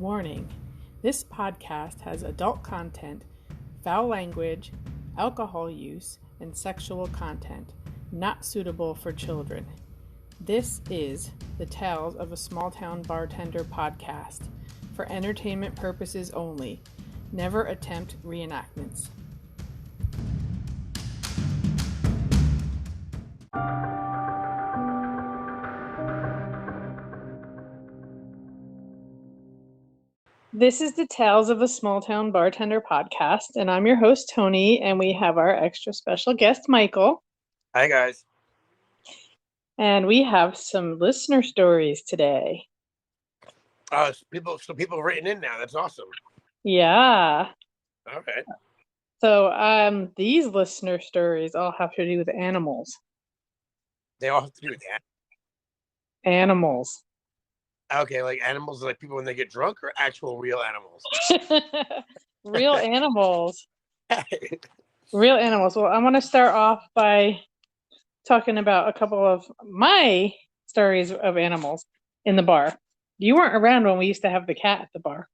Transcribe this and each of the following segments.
Warning: this podcast has adult content, foul language, alcohol use, and sexual content not suitable for children. This is the Tales of a Small Town Bartender podcast for entertainment purposes only. Never attempt reenactments. This is the Tales of a Small Town Bartender podcast, and I'm your host, Tony, and we have our extra special guest, Michael. Hi, guys. And we have some listener stories today. People have written in now. That's awesome. Yeah. Okay. So these listener stories all have to do with animals. They all have to do with that. Animals. Okay, like animals, like people when they get drunk, or actual real animals? Real animals. Real animals. Well, I want to start off by talking about a couple of my stories of animals in the bar. You weren't around when we used to have the cat at the bar.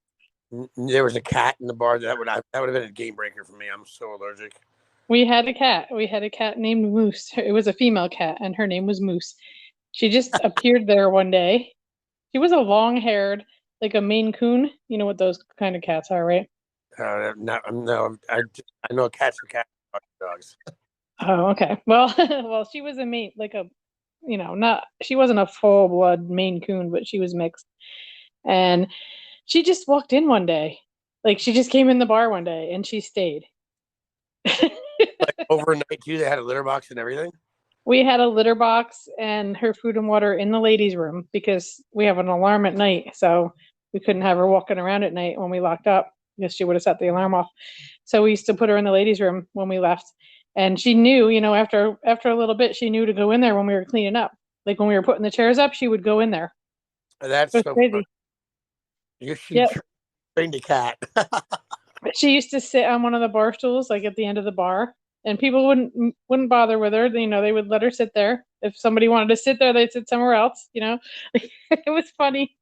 There was a cat in the bar that would have been a game breaker for me. I'm so allergic. We had a cat. We had a cat named Moose. It was a female cat, and her name was Moose. She just appeared there one day. She was a long-haired, like a Maine Coon. You know what those kind of cats are, right? No, I know cats are cats, dogs. Oh, okay. Well, she was a Maine, like a, she wasn't a full-blood Maine Coon, but she was mixed. And she just walked in one day. Like, she just came in the bar one day, and she stayed. Like overnight, too, they had a litter box and everything? We had a litter box and her food and water in the ladies' room because we have an alarm at night, so we couldn't have her walking around at night when we locked up because she would have set the alarm off. So we used to put her in the ladies' room when we left, and she knew, after a little bit, she knew to go in there when we were cleaning up. Like when we were putting the chairs up, she would go in there. That's so crazy. She trained a cat. She used to sit on one of the bar stools, like at the end of the bar. And people wouldn't bother with her. They would let her sit there. If somebody wanted to sit there, they'd sit somewhere else. It was funny.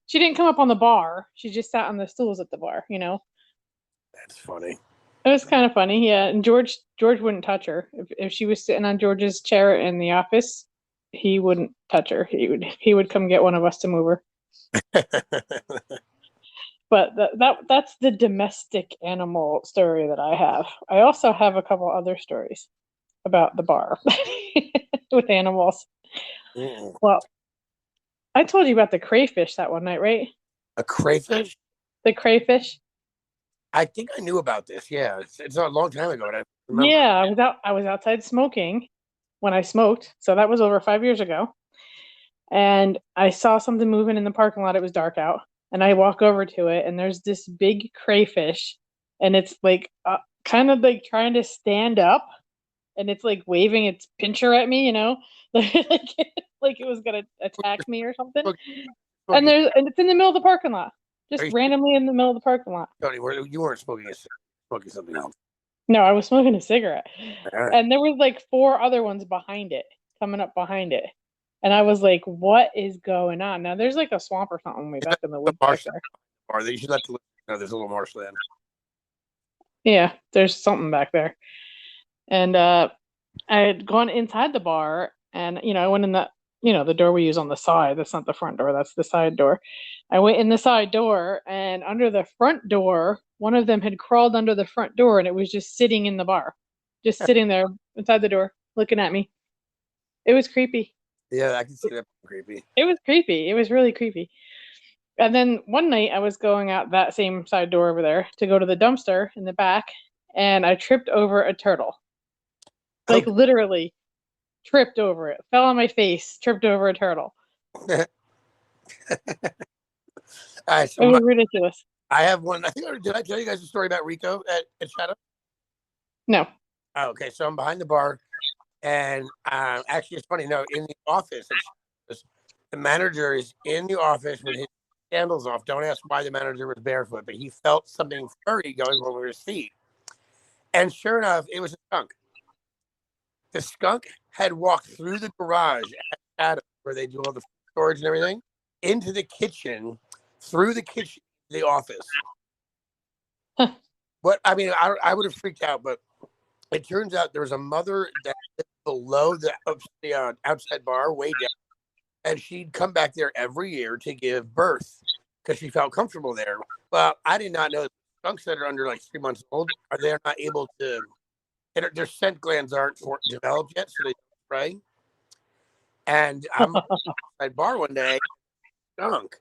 She didn't come up on the bar. She just sat on the stools at the bar. That's funny. It was kind of funny, yeah. And George wouldn't touch her. If she was sitting on George's chair in the office, he wouldn't touch her. He would come get one of us to move her. But that's the domestic animal story that I have. I also have a couple other stories about the bar with animals. Mm. Well, I told you about the crayfish that one night, right? A crayfish? The crayfish? I think I knew about this. Yeah, it's a long time ago. Yeah, I was outside smoking when I smoked, so that was over 5 years ago. And I saw something moving in the parking lot. It was dark out. And I walk over to it, and there's this big crayfish, and it's like kind of like trying to stand up, and it's like waving its pincher at me, like it was gonna attack me or something. And it's in the middle of the parking lot, just randomly in the middle of the parking lot. Tony, you weren't smoking something else. No, I was smoking a cigarette, right. And there was like 4 other ones behind it, coming up behind it. And I was like, what is going on? Now, there's like a swamp or something way back in the woods back there. Or you should let the know there's a little marshland. Yeah, there's something back there. And I had gone inside the bar, and, I went in the door we use on the side. That's not the front door. That's the side door. I went in the side door, and under the front door, one of them had crawled under the front door, and it was just sitting in the bar. Just sitting there inside the door, looking at me. It was creepy. Yeah, I can see that creepy. It was creepy. It was really creepy. And then one night I was going out that same side door over there to go to the dumpster in the back, and I tripped over a turtle. Like literally tripped over it. Fell on my face, tripped over a turtle. All right, so it was ridiculous. I have one. Did I tell you guys a story about Rico at Shadow? No. Oh, okay, so I'm behind the bar. And actually, it's funny. No, in the office, the manager is in the office with his sandals off. Don't ask why the manager was barefoot, but he felt something furry going over his feet. And sure enough, it was a skunk. The skunk had walked through the garage at Shadow, where they do all the storage and everything, into the kitchen, through the kitchen to the office. Huh. What I mean, I would have freaked out, but it turns out there was a mother that lived below the outside bar, way down, and she'd come back there every year to give birth because she felt comfortable there. Well, I did not know skunks that are under like 3 months old are they're not able to. Their scent glands aren't developed yet, so they don't spray. And I'm at bar one day, skunk.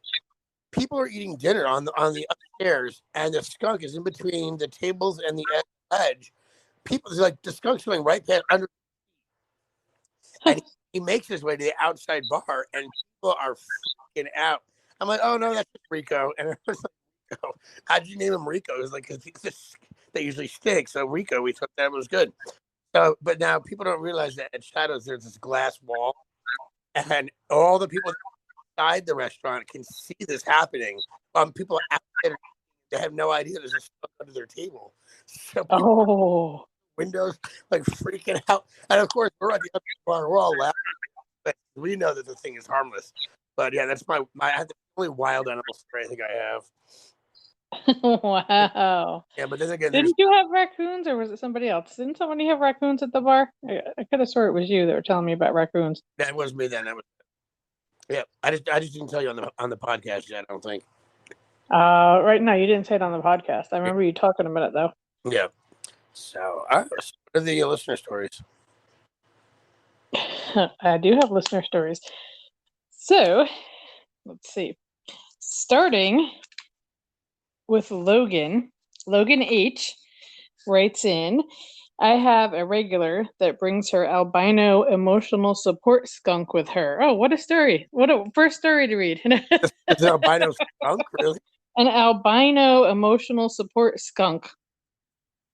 People are eating dinner on the upstairs, and the skunk is in between the tables and the edge. People like the skunk's going right past under, and he makes his way to the outside bar, and people are freaking out. I'm like, oh no, that's just Rico, and I was like, Rico, how'd you name him Rico? It was like, because they usually stink, so Rico, we thought that was good. So, but now people don't realize that at Shadows there's this glass wall, and all the people inside the restaurant can see this happening. People outside, they have no idea there's a skunk under their table. So Oh, windows like freaking out, and of course we're at the other bar, we're all laughing. But we know that the thing is harmless. But yeah, that's my the only wild animal story I think I have. wow. Yeah, but then again, Didn't you have raccoons, or was it somebody else? Didn't somebody have raccoons at the bar? I could have swore it was you that were telling me about raccoons. that was me then. That was yeah. I just didn't tell you on the podcast yet. I don't think. Right now, you didn't say it on the podcast. I remember you talking about it though. Yeah. So, what are the listener stories? I do have listener stories. So, let's see. Starting with Logan H writes in, I have a regular that brings her albino emotional support skunk with her. Oh, what a story. What a first story to read. It's an albino skunk, really? An albino emotional support skunk.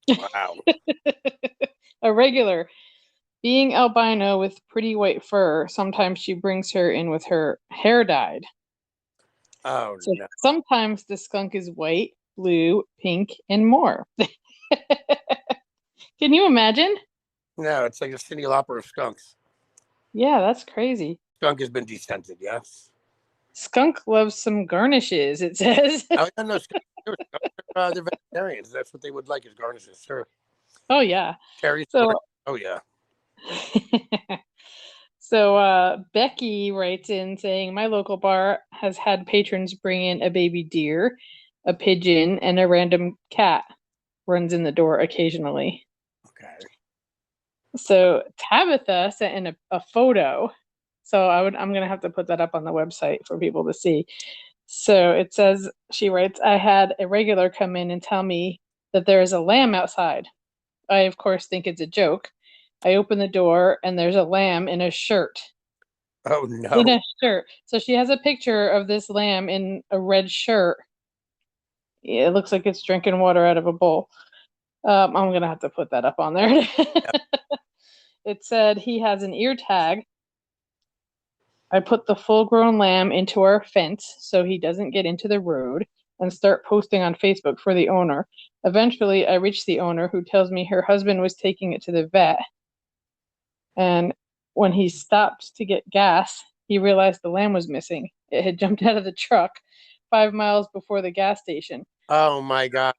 Wow. A regular. Being albino with pretty white fur, sometimes she brings her in with her hair dyed. Oh, so no. Sometimes the skunk is white, blue, pink, and more. Can you imagine? No, it's like a Cyndi Lauper of skunks. Yeah, that's crazy. Skunk has been descented, yes. Skunk loves some garnishes, it says. Oh, no, they're vegetarians. That's what they would like is garnishes, sure. Oh, yeah. Cherries. So, oh, yeah. So Becky writes in saying, my local bar has had patrons bring in a baby deer, a pigeon, and a random cat runs in the door occasionally. Okay. So Tabitha sent in a photo. So I'm going to have to put that up on the website for people to see. So it says, she writes, I had a regular come in and tell me that there is a lamb outside. I, of course, think it's a joke. I open the door and there's a lamb in a shirt. Oh, no. In a shirt. So she has a picture of this lamb in a red shirt. It looks like it's drinking water out of a bowl. I'm going to have to put that up on there. Yep. It said he has an ear tag. I put the full-grown lamb into our fence so he doesn't get into the road and start posting on Facebook for the owner. Eventually, I reached the owner who tells me her husband was taking it to the vet. And when he stopped to get gas, he realized the lamb was missing. It had jumped out of the truck 5 miles before the gas station. Oh, my God.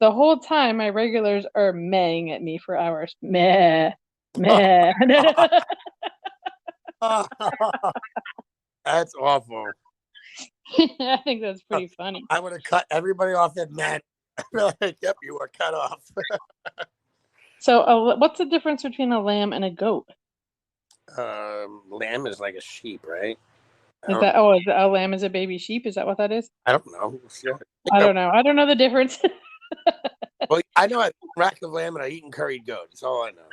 The whole time, my regulars are mehing at me for hours. Meh, meh. That's awful. I think that's pretty funny. I would have cut everybody off that mat. Like, yep, you are cut off. So, what's the difference between a lamb and a goat? Lamb is like a sheep, right? Is a lamb is a baby sheep? Is that what that is? I don't know. I don't know. I don't know the difference. Well, I know I've eaten rack of lamb and I've eaten curried goat. That's all I know.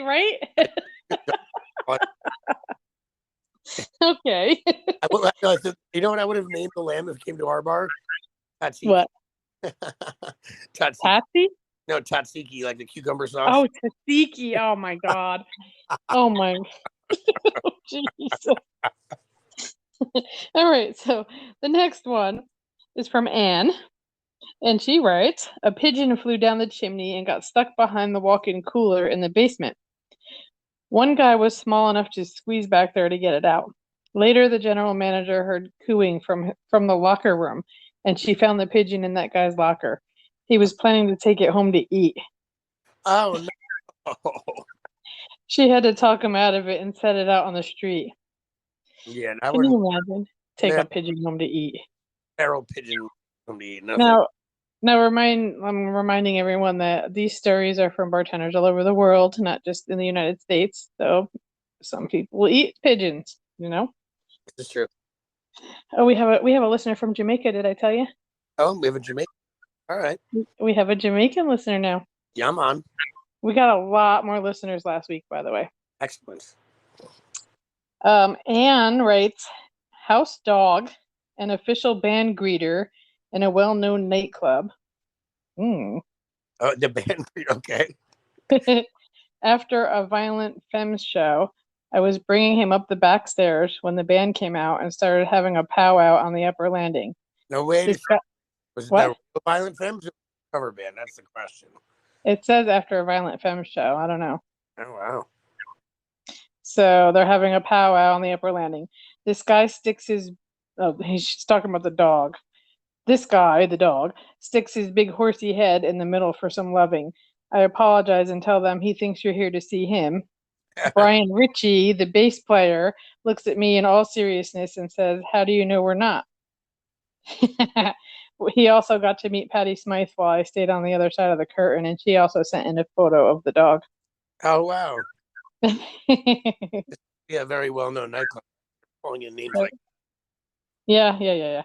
Right? Okay. You know what I would have named the lamb if it came to our bar? Tatsiki. What? Tatsiki. Tatsiki? No, tatsiki, like the cucumber sauce. Oh, tzatziki. Oh, my God. Oh, my. Oh, Jesus. All right. So the next one is from Anne. And she writes, a pigeon flew down the chimney and got stuck behind the walk-in cooler in the basement. One guy was small enough to squeeze back there to get it out. Later, the general manager heard cooing from the locker room, and she found the pigeon in that guy's locker. He was planning to take it home to eat. Oh no. She had to talk him out of it and set it out on the street. Yeah, I Can you wouldn't. imagine? Take a pigeon home to eat. Feral pigeon from to eat. No, thank Now, I'm reminding everyone that these stories are from bartenders all over the world, not just in the United States. So, some people eat pigeons. This is true. Oh, we have a listener from Jamaica. Did I tell you? Oh, we have a Jamaican. All right. We have a Jamaican listener now. Yeah, I'm on. We got a lot more listeners last week, by the way. Excellent. Anne writes, house dog, an official band greeter in a well-known nightclub. Oh, the band. Okay. After a Violent Femmes show, I was bringing him up the back stairs when the band came out and started having a powwow on the upper landing. No way. Was What? there a Violent Femmes or cover band? That's the question. It says after a Violent Femmes show. I don't know. Oh wow. So they're having a powwow on the upper landing. This guy sticks his. Oh, he's talking about the dog. This guy, the dog, sticks his big horsey head in the middle for some loving. I apologize and tell them he thinks you're here to see him. Brian Ritchie, the bass player, looks at me in all seriousness and says, how do you know we're not? He also got to meet Patty Smythe while I stayed on the other side of the curtain, and she also sent in a photo of the dog. Oh wow. Yeah, very well known nightclub. Calling in names like. Yeah. Yeah.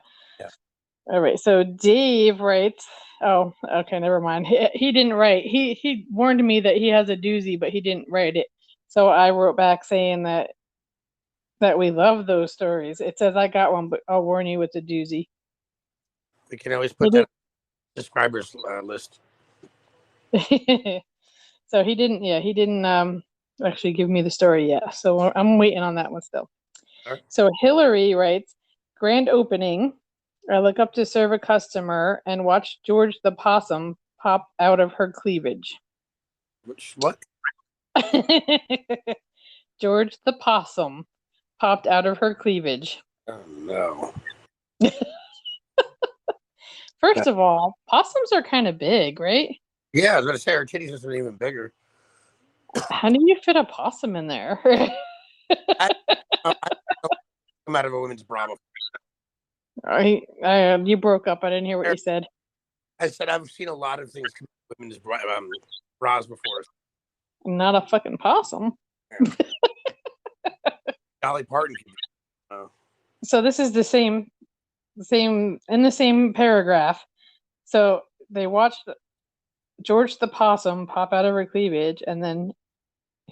All right. So Dave writes. Oh, okay. Never mind. He didn't write. He warned me that he has a doozy, but he didn't write it. So I wrote back saying that we love those stories. It says I got one, but I'll warn you, it's a doozy. We can always put that on the subscribers list. So he didn't actually give me the story yet. So I'm waiting on that one still. Right. So Hillary writes, grand opening. I look up to serve a customer and watch George the possum pop out of her cleavage. What? George the possum popped out of her cleavage. Oh no. First of all, possums are kind of big, right? Yeah, I was going to say her titties are even bigger. How do you fit a possum in there? I'm out of a women's bra. You broke up. I didn't hear what you said. I said I've seen a lot of things come out of women's bras before. Not a fucking possum. Dolly Parton. So this is the same in the same paragraph. So they watched George the possum pop out of her cleavage, and then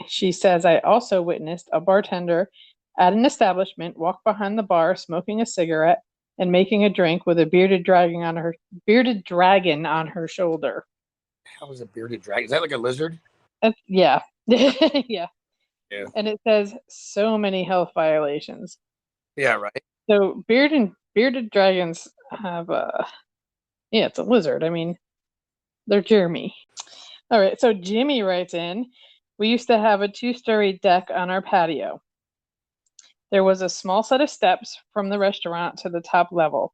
she says, I also witnessed a bartender at an establishment walk behind the bar smoking a cigarette and making a drink with a bearded dragon on her shoulder. How is a bearded dragon? Is that like a lizard? Yeah. Yeah. And it says so many health violations. Yeah, right. So bearded dragons have it's a lizard. I mean, they're Jeremy. All right, so Jimmy writes in, we used to have a 2-story deck on our patio. There was a small set of steps from the restaurant to the top level.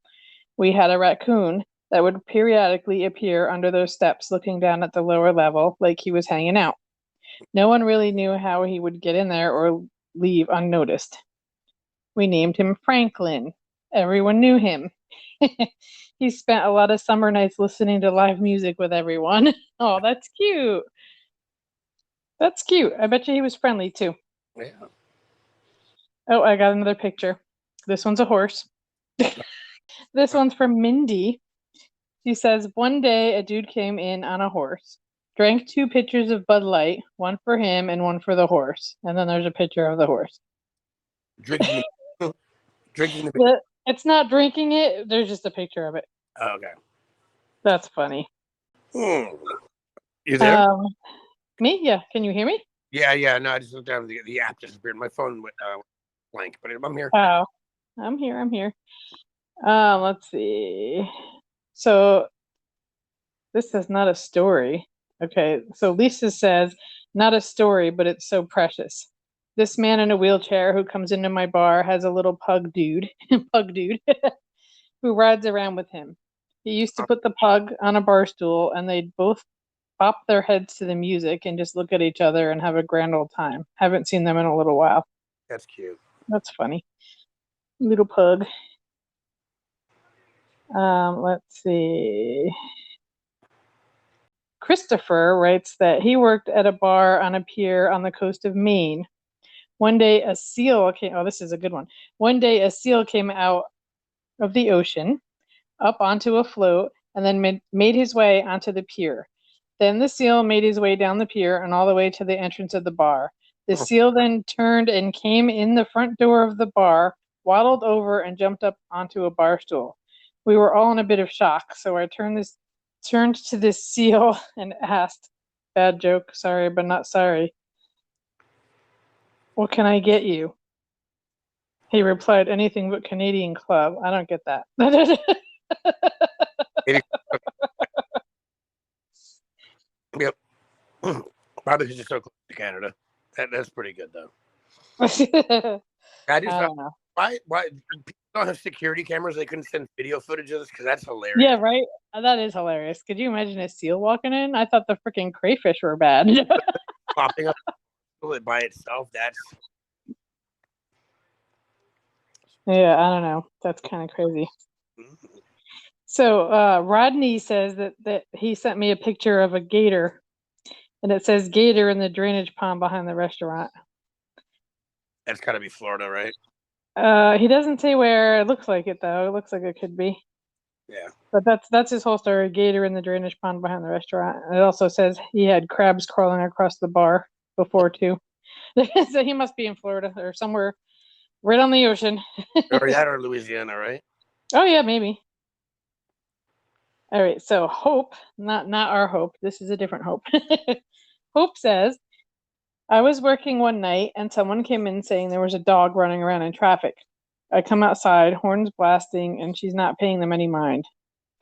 We had a raccoon that would periodically appear under those steps looking down at the lower level like he was hanging out. No one really knew how he would get in there or leave unnoticed. We named him Franklin. Everyone knew him. He spent a lot of summer nights listening to live music with everyone. Oh, that's cute. That's cute. I bet you he was friendly too. Yeah. Oh, I got another picture. This one's a horse. This one's from Mindy. She says, one day a dude came in on a horse, drank 2 pitchers of Bud Light, one for him and one for the horse. And then there's a picture of the horse. Drinking the It's not drinking it. There's just a picture of it. Oh, okay. That's funny. You there? Me? Yeah. Can you hear me? Yeah. No, I just looked down. The app disappeared. My phone went blank, but I'm here. Oh, I'm here. Let's see. So this is not a story. Okay. So Lisa says, not a story, but it's so precious. This man in a wheelchair who comes into my bar has a little pug dude, who rides around with him. He used to put the pug on a bar stool, and they'd both bop their heads to the music and just look at each other and have a grand old time. Haven't seen them in a little while. That's cute. That's funny. Little pug. Let's see. Christopher writes that he worked at a bar on a pier on the coast of Maine. One day a seal came, oh, this is a good one. One day a seal came out of the ocean up onto a float and then made his way onto the pier. Then the seal made his way down the pier and all the way to the entrance of the bar. The seal then turned and came in the front door of the bar, waddled over and jumped up onto a bar stool. We were all in a bit of shock, so I turned to this seal and asked, bad joke, sorry, but not sorry, what can I get you? He replied, anything but Canadian Club. I don't get that. Yep. Probably because you're so close to Canada. That's pretty good, though. I don't know. Why people don't have security cameras? They couldn't send video footage of this because that's hilarious. Yeah, right. That is hilarious. Could you imagine a seal walking in? I thought the freaking crayfish were bad. Popping up by itself. That's yeah. I don't know. That's kind of crazy. So Rodney says that he sent me a picture of a gator, and it says gator in the drainage pond behind the restaurant. That's got to be Florida, right? He doesn't say where. It looks like it though. It looks like it could be. Yeah. But that's his whole story. Gator in the drainage pond behind the restaurant. And it also says he had crabs crawling across the bar before too. So he must be in Florida or somewhere right on the ocean. Or that or Louisiana, right? Oh yeah, maybe. All right. So Hope, not our Hope. This is a different Hope. Hope says, I was working one night and someone came in saying there was a dog running around in traffic. I come outside, horns blasting, and she's not paying them any mind.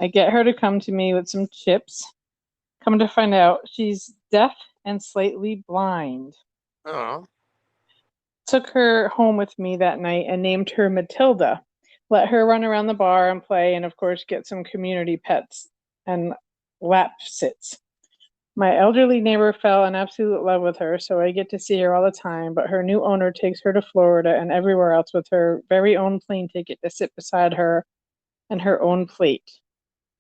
I get her to come to me with some chips. Come to find out, she's deaf and slightly blind. Oh. Took her home with me that night and named her Matilda. Let her run around the bar and play and, of course, get some community pets and lap sits. My elderly neighbor fell in absolute love with her, so I get to see her all the time, but her new owner takes her to Florida and everywhere else with her very own plane ticket to sit beside her and her own plate.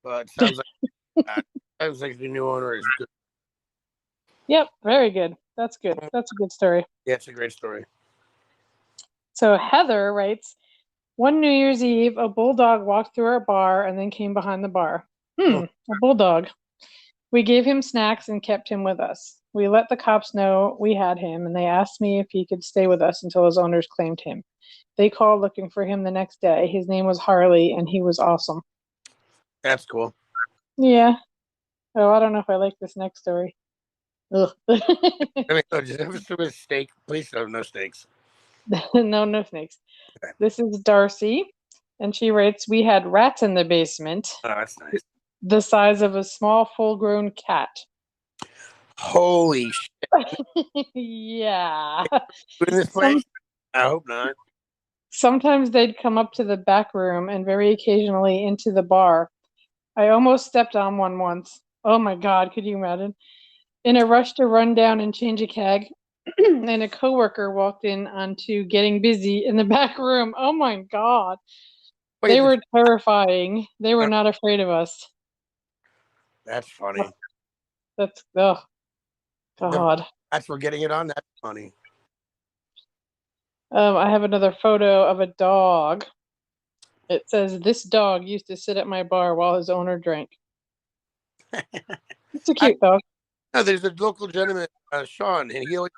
Well, it sounds like the new owner is good. Yep, very good. That's good. That's a good story. Yeah, it's a great story. So Heather writes, one New Year's Eve, a bulldog walked through our bar and then came behind the bar. A bulldog. We gave him snacks and kept him with us. We let the cops know we had him, and they asked me if he could stay with us until his owners claimed him. They called looking for him the next day. His name was Harley, and he was awesome. That's cool. Yeah. Oh, I don't know if I like this next story. Ugh. Just have a steak. Please, no steaks. No snakes. Okay. This is Darcy, and she writes, we had rats in the basement. Oh, that's nice. The size of a small, full-grown cat. Holy shit. Yeah. In this place? I hope not. Sometimes they'd come up to the back room and very occasionally into the bar. I almost stepped on one once. Oh my God, could you imagine? In a rush to run down and change a keg, and a coworker walked in onto getting busy in the back room. Oh my God. Wait, they were terrifying. They were not afraid of us. That's funny. That's, oh, God. That's for getting it on. That's funny. I have another photo of a dog. It says, this dog used to sit at my bar while his owner drank. It's a cute dog. No, there's a local gentleman, Sean, and he always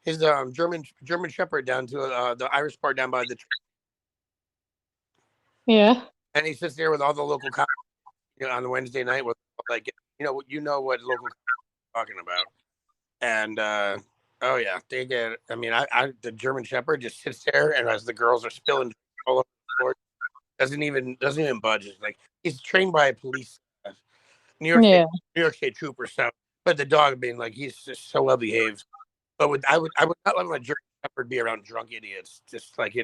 his German Shepherd down to the Irish bar down by the train. Yeah. And he sits there with all the local cops, on the Wednesday night with like what local cops are talking about. And oh yeah, they get. I mean, the German Shepherd just sits there, and as the girls are spilling all over the floor, doesn't even budge. It's like he's trained by a police. New York State trooper stuff, but the dog being like he's just so well behaved. But I would not let my German Shepherd be around drunk idiots. Just like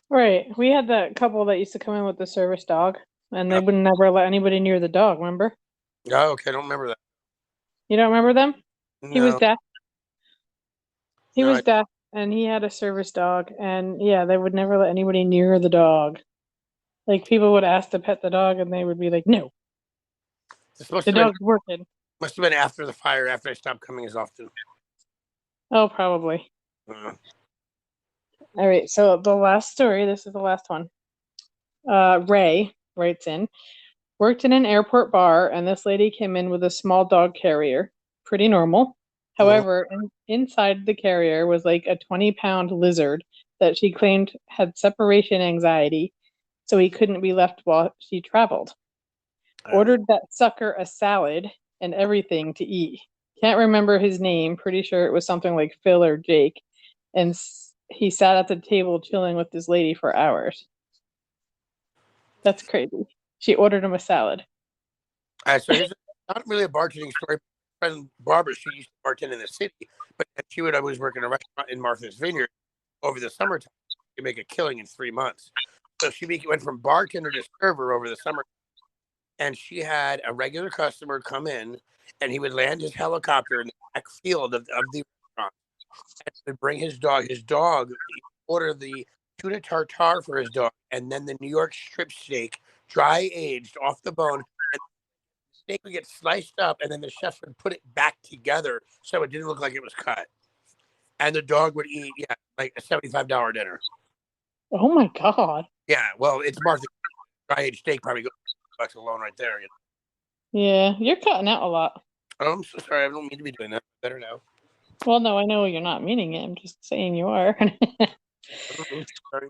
Right. We had that couple that used to come in with the service dog, and they would never let anybody near the dog. Remember? Oh, okay, I don't remember that. You don't remember them? He was No, deaf. He no. was deaf, and he had a service dog, and yeah, they would never let anybody near the dog. Like people would ask to pet the dog, and they would be like, "No, This must the have been dog's working." after the fire. After I stopped coming as often. Oh, probably. Uh, All right. So the last story. This is the last one. Ray writes in. Worked in an airport bar, and this lady came in with a small dog carrier. Pretty normal. However, inside the carrier was like a 20-pound lizard that she claimed had separation anxiety, so he couldn't be left while she traveled. Ordered that sucker a salad and everything to eat. Can't remember his name. Pretty sure it was something like Phil or Jake. And he sat at the table chilling with this lady for hours. That's crazy. She ordered him a salad. so here's not really a bartending story. My friend Barbara, she used to bartend in the city, but she would always work in a restaurant in Martha's Vineyard over the summertime to make a killing in 3 months. So she went from bartender to server over the summer, and she had a regular customer come in, and he would land his helicopter in the back field of the restaurant, and would bring his dog. His dog, he ordered the tuna tartare for his dog, and then the New York strip steak, dry aged off the bone. Steak would get sliced up, and then the chef would put it back together so it didn't look like it was cut. And the dog would eat, like a $75 dinner. Oh my God. Yeah, well, it's Martha. Dry aged steak probably goes $2 alone right there. Yeah, you're cutting out a lot. Oh, I'm so sorry. I don't mean to be doing that. Better now. Well, no, I know you're not meaning it. I'm just saying you are. Sorry.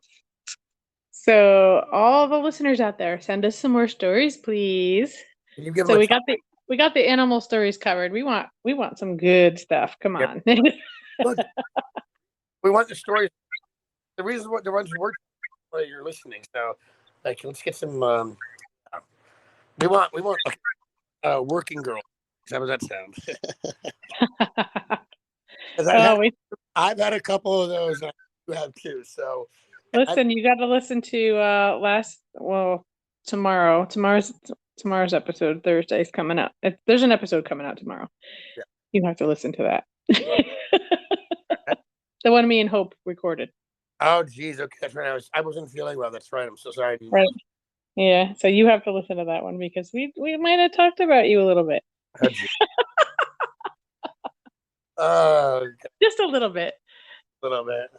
So, all the listeners out there, send us some more stories, please. Can you give So them we got the animal stories covered. We want some good stuff. Come on. Look, we want the stories. The reason what the ones who work while you're listening. So, like, let's get some. We want working girls. How does that sound? 'Cause I've had a couple of those. And you have too. So listen, you got to listen to tomorrow's episode. Thursday's coming out. There's an episode coming out tomorrow. Yeah. You have to listen to that. The one me and Hope recorded. Oh, geez. Okay, that's right. I wasn't feeling well. That's right. I'm so sorry. Right. Yeah. So you have to listen to that one because we might have talked about you a little bit. Oh, Just a little bit. A little bit.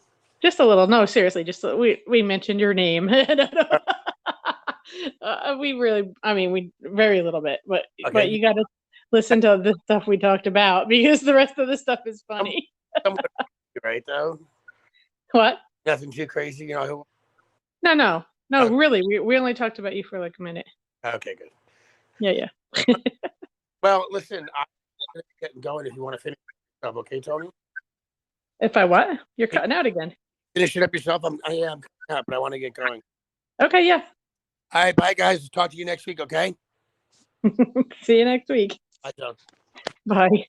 Just a little. No, seriously. Just we mentioned your name. We very little bit, but Okay. But you got to listen to the stuff we talked about because the rest of the stuff is funny. Right though. What? Nothing too crazy, No. Okay. Really, we only talked about you for like a minute. Okay, good. Yeah. Well, listen, I'm getting going. If you want to finish it up, okay, Tony? If I what? You're cutting out again. Finish it up yourself. I'm cutting out, but I want to get going. Okay, yeah. All right, bye, guys. Talk to you next week, okay? See you next week. Bye, John. Bye.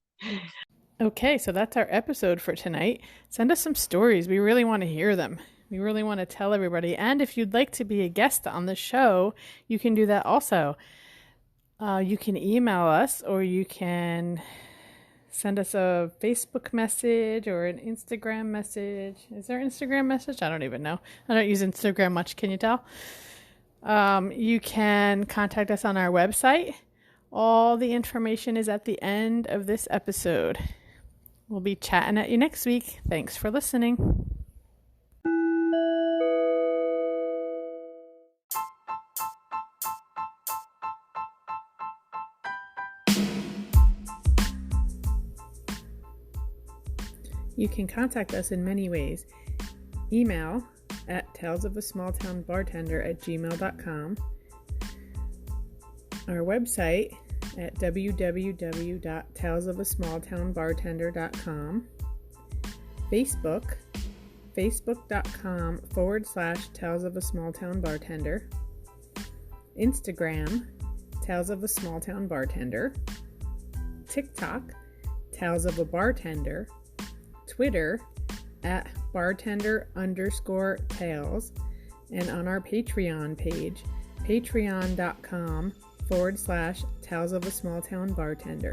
Okay, so that's our episode for tonight. Send us some stories. We really want to hear them. We really want to tell everybody. And if you'd like to be a guest on the show, you can do that also. You can email us or you can send us a Facebook message or an Instagram message. Is there an Instagram message? I don't even know. I don't use Instagram much. Can you tell? You can contact us on our website. All the information is at the end of this episode. We'll be chatting at you next week. Thanks for listening. You can contact us in many ways. Email at talesofasmalltownbartender@gmail.com. Our website at www.talesofasmalltownbartender.com. Facebook, facebook.com/talesofasmalltownbartender. Instagram, Tales of a Small Town Bartender. TikTok, Tales of a Bartender. Twitter at bartender_tales, and on our Patreon page, patreon.com/Tales of a Small Town Bartender.